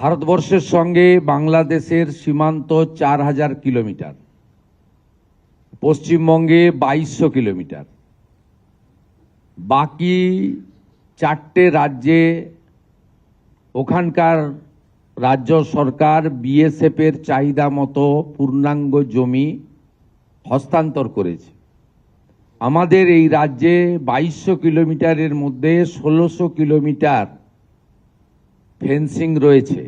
ভারতবর্ষের সঙ্গে বাংলাদেশের সীমান্ত 4000 কিলোমিটার, পশ্চিমবঙ্গে 2200 কিলোমিটার। বাকি 4টে রাজ্যে ওখানকার রাজ্য সরকার বিএসএফ এর চাহিদা মতো পূর্ণাঙ্গ জমি হস্তান্তর করেছে। আমাদের এই রাজ্যে 2200 কিলোমিটারের মধ্যে 1600 কিলোমিটার ফেন্সিং রয়েছে।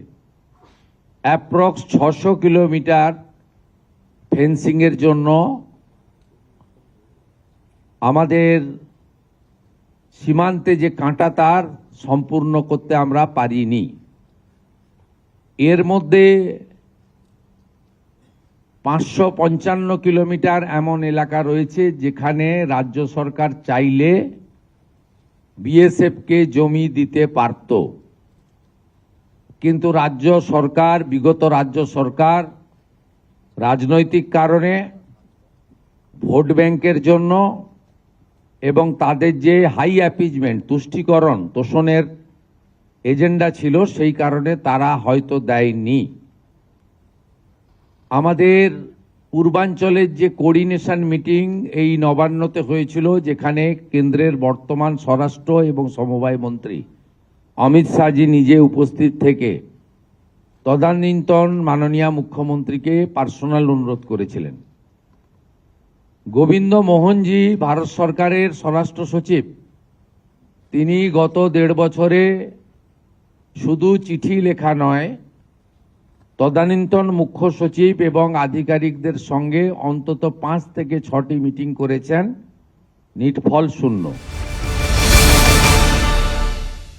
অ্যাপ্রক্স 600 কিলোমিটার ফেন্সিংয়ের জন্য আমাদের সীমান্তে যে কাঁটা তার সম্পূর্ণ করতে আমরা পারিনি। এর মধ্যে 555 কিলোমিটার এমন এলাকা রয়েছে যেখানে রাজ্য সরকার চাইলে বিএসএফকে জমি দিতে পারত, কিন্তু বিগত রাজ্য সরকার রাজনৈতিক কারণে, ভোট ব্যাংকের জন্য এবং তাদের যে হাই অ্যাপিজমেন্ট তুষ্টিকরণ তোষণের এজেন্ডা ছিল, সেই কারণে তারা হয়তো দেয়নি। আমাদের পূর্বাঞ্চলের যে কোঅর্ডিনেশন মিটিং এই নবান্নতে হয়েছিল, যেখানে কেন্দ্রের বর্তমান স্বরাষ্ট্র এবং সমবায় মন্ত্রী অমিত শাহজি নিজে উপস্থিত থেকে তদানীন্তন মাননীয় মুখ্যমন্ত্রীকে পার্সোনাল অনুরোধ করেছিলেন। গোবিন্দ মোহনজি ভারত সরকারের স্বরাষ্ট্র সচিব, তিনি গত 1.5 বছরে শুধু চিঠি লেখা নয়, তদানীন্তন মুখ্য সচিব এবং আধিকারিকদের সঙ্গে অন্তত 5 থেকে 6টি মিটিং করেছেন, নিটফল শূন্য।